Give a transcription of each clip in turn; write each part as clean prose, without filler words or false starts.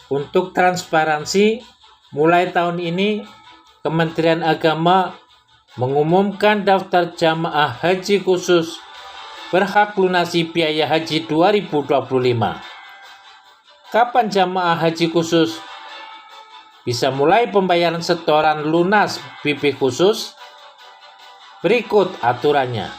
Untuk transparansi, mulai tahun ini Kementerian Agama mengumumkan daftar jamaah haji khusus berhak lunasi biaya haji 2025. Kapan jamaah haji khusus bisa mulai pembayaran setoran lunas BP khusus? Berikut aturannya.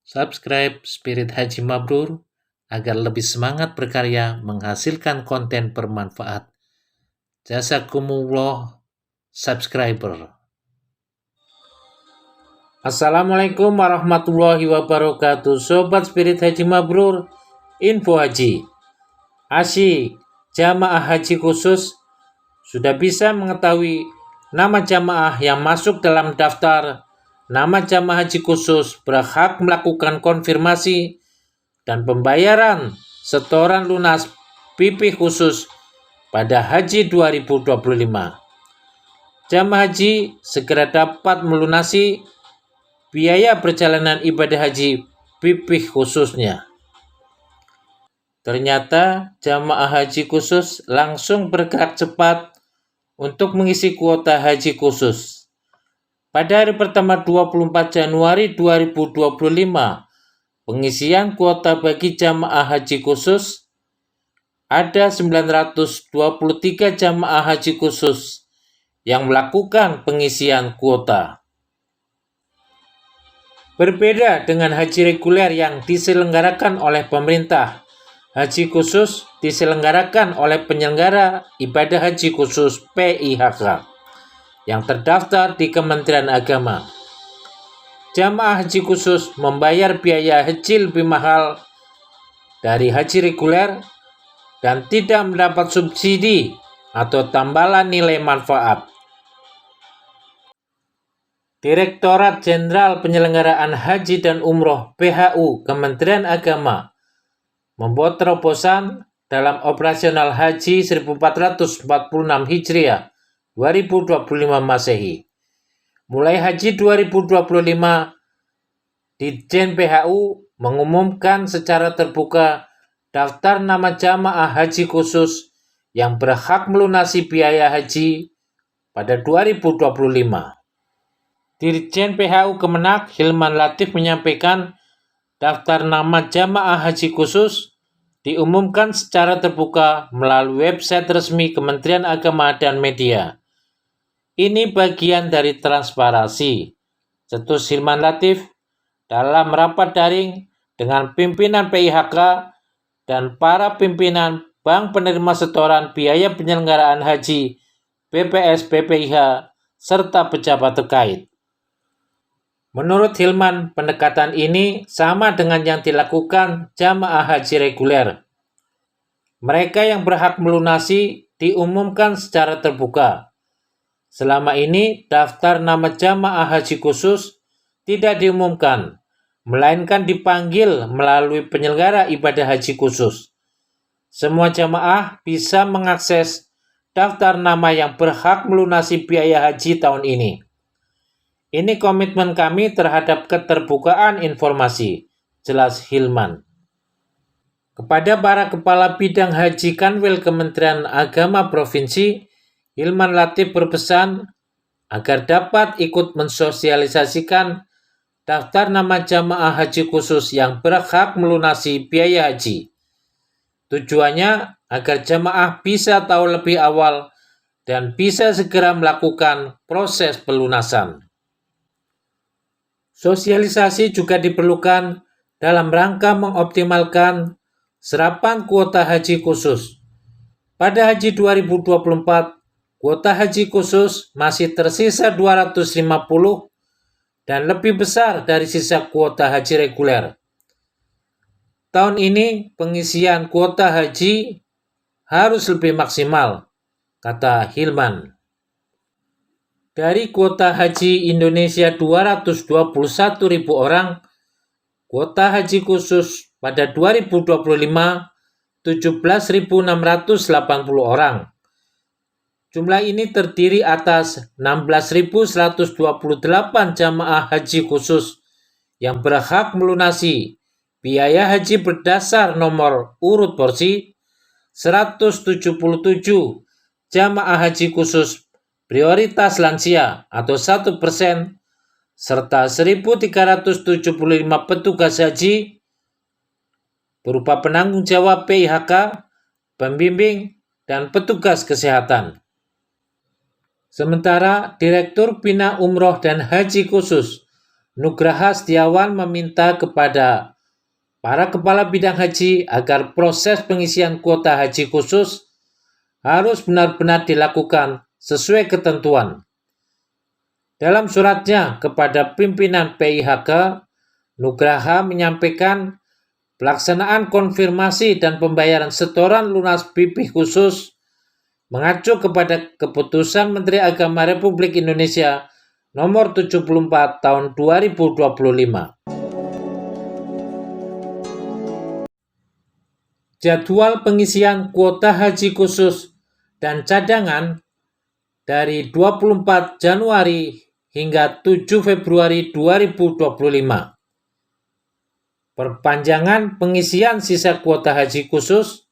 Subscribe Spirit Haji Mabrur agar lebih semangat berkarya menghasilkan konten bermanfaat. Jazakumullah subscriber. Assalamualaikum warahmatullahi wabarakatuh. Sobat Spirit Haji Mabrur, info haji. Asyik, jamaah haji khusus sudah bisa mengetahui nama jamaah yang masuk dalam daftar nama jamaah haji khusus berhak melakukan konfirmasi dan pembayaran setoran lunas BP khusus pada haji 2025. Jamaah haji segera dapat melunasi biaya perjalanan ibadah haji BP khususnya. Ternyata jamaah haji khusus langsung bergerak cepat untuk mengisi kuota haji khusus. Pada hari pertama 24 Januari 2025, pengisian kuota bagi jamaah haji khusus ada 923 jamaah haji khusus yang melakukan pengisian kuota. Berbeda dengan haji reguler yang diselenggarakan oleh pemerintah, haji khusus diselenggarakan oleh penyelenggara ibadah haji khusus PIHK yang terdaftar di Kementerian Agama. Jamaah haji khusus membayar biaya haji lebih mahal dari haji reguler dan tidak mendapat subsidi atau tambahan nilai manfaat. Direktorat Jenderal Penyelenggaraan Haji dan Umroh PHU Kementerian Agama membuat terobosan dalam operasional haji 1446 Hijriah 2025 Masehi. Mulai haji 2025, Ditjen PHU mengumumkan secara terbuka daftar nama jamaah haji khusus yang berhak melunasi biaya haji pada 2025. Dirjen PHU Kemenak Hilman Latif menyampaikan daftar nama jamaah haji khusus diumumkan secara terbuka melalui website resmi Kementerian Agama dan Media. Ini bagian dari transparansi, cetus Hilman Latif dalam rapat daring dengan pimpinan PIHK dan para pimpinan Bank Penerima Setoran Biaya Penyelenggaraan Haji, BPS BPIH, serta pejabat terkait. Menurut Hilman, pendekatan ini sama dengan yang dilakukan jamaah haji reguler. Mereka yang berhak melunasi diumumkan secara terbuka. Selama ini, daftar nama jamaah haji khusus tidak diumumkan, melainkan dipanggil melalui penyelenggara ibadah haji khusus. Semua jamaah bisa mengakses daftar nama yang berhak melunasi biaya haji tahun ini. Ini komitmen kami terhadap keterbukaan informasi, jelas Hilman. Kepada para kepala bidang haji Kanwil Kementerian Agama Provinsi, Hilman Latif berpesan agar dapat ikut mensosialisasikan daftar nama jamaah haji khusus yang berhak melunasi biaya haji. Tujuannya agar jamaah bisa tahu lebih awal dan bisa segera melakukan proses pelunasan. Sosialisasi juga diperlukan dalam rangka mengoptimalkan serapan kuota haji khusus. Pada haji 2024, kuota haji khusus masih tersisa 250 dan lebih besar dari sisa kuota haji reguler. Tahun ini pengisian kuota haji harus lebih maksimal, kata Hilman. Dari kuota haji Indonesia 221.000 orang, kuota haji khusus pada 2025 17.680 orang. Jumlah ini terdiri atas 16.128 jamaah haji khusus yang berhak melunasi biaya haji berdasar nomor urut porsi 177 jamaah haji khusus prioritas lansia atau 1%, serta 1.375 petugas haji berupa penanggung jawab PIHK, pembimbing, dan petugas kesehatan. Sementara Direktur Bina Umroh dan Haji Khusus Nugraha Setiawan meminta kepada para kepala bidang haji agar proses pengisian kuota haji khusus harus benar-benar dilakukan sesuai ketentuan. Dalam suratnya kepada pimpinan PIHK, Nugraha menyampaikan pelaksanaan konfirmasi dan pembayaran setoran lunas BP khusus mengacu kepada Keputusan Menteri Agama Republik Indonesia Nomor 74 Tahun 2025. Jadwal pengisian kuota haji khusus dan cadangan dari 24 Januari hingga 7 Februari 2025. Perpanjangan pengisian sisa kuota haji khusus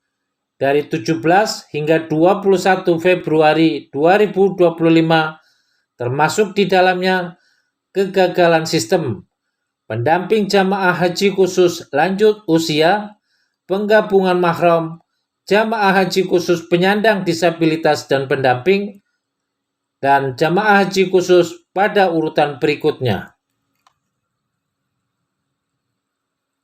dari 17 hingga 21 Februari 2025, termasuk di dalamnya kegagalan sistem pendamping jamaah haji khusus lanjut usia, penggabungan mahram, jamaah haji khusus penyandang disabilitas dan pendamping, dan jamaah haji khusus pada urutan berikutnya.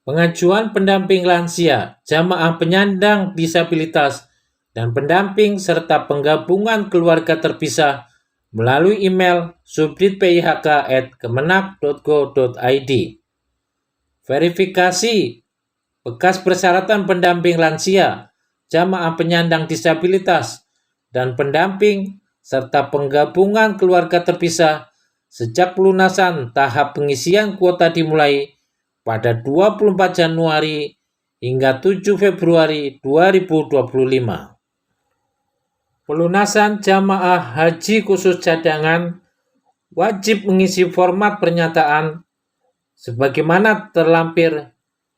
Pengajuan pendamping lansia, jamaah penyandang disabilitas, dan pendamping serta penggabungan keluarga terpisah melalui email subditpihk@kemenak.go.id. Verifikasi bekas persyaratan pendamping lansia, jamaah penyandang disabilitas, dan pendamping serta penggabungan keluarga terpisah sejak pelunasan tahap pengisian kuota dimulai pada 24 Januari hingga 7 Februari 2025. Pelunasan jamaah haji khusus cadangan wajib mengisi format pernyataan sebagaimana terlampir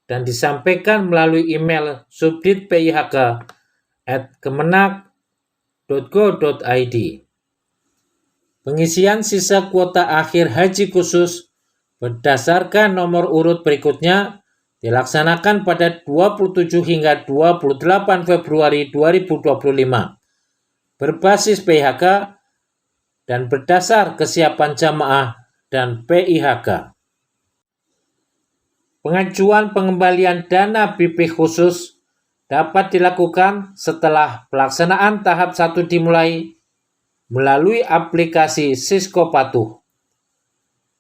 dan disampaikan melalui email subditpihk@kemenak.go.id. Pengisian sisa kuota akhir haji khusus berdasarkan nomor urut berikutnya dilaksanakan pada 27 hingga 28 Februari 2025 berbasis PIHK dan berdasar kesiapan jamaah dan PIHK. Pengajuan pengembalian dana BP khusus dapat dilakukan setelah pelaksanaan tahap 1 dimulai melalui aplikasi Sisko Patuh.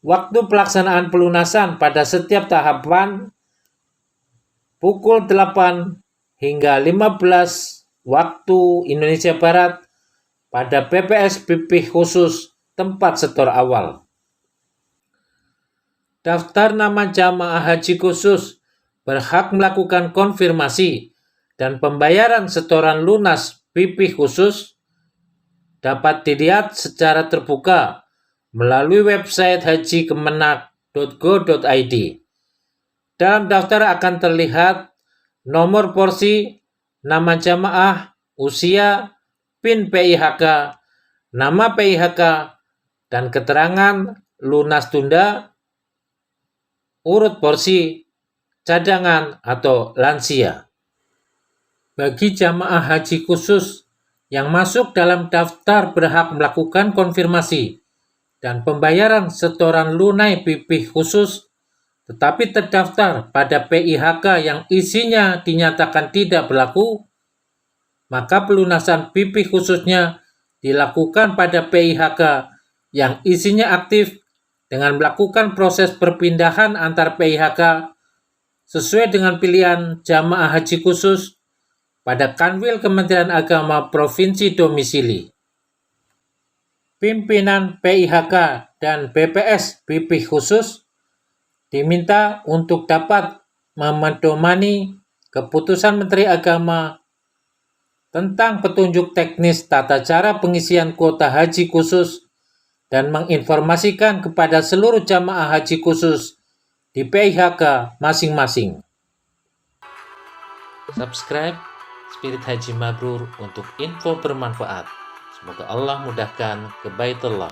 Waktu pelaksanaan pelunasan pada setiap tahapan pukul 8 hingga 15 waktu Indonesia Barat pada PPS BP khusus tempat setor awal. Daftar nama jamaah haji khusus berhak melakukan konfirmasi dan pembayaran setoran lunas BP khusus dapat dilihat secara terbuka melalui website hajikemenak.go.id. Dalam daftar akan terlihat nomor porsi, nama jamaah, usia, PIN PIHK, nama PIHK, dan keterangan lunas tunda, urut porsi, cadangan, atau lansia. Bagi jamaah haji khusus yang masuk dalam daftar berhak melakukan konfirmasi dan pembayaran setoran lunai BP khusus tetapi terdaftar pada PIHK yang isinya dinyatakan tidak berlaku, maka pelunasan BP khususnya dilakukan pada PIHK yang isinya aktif dengan melakukan proses perpindahan antar PIHK sesuai dengan pilihan jamaah haji khusus pada Kanwil Kementerian Agama Provinsi Domisili. Pimpinan PIHK dan BPS BP khusus diminta untuk dapat memedomani Keputusan Menteri Agama tentang petunjuk teknis tata cara pengisian kuota haji khusus dan menginformasikan kepada seluruh jamaah haji khusus di PIHK masing-masing. Subscribe, Spirit Haji Mabrur untuk info bermanfaat. Semoga Allah mudahkan ke Baitullah.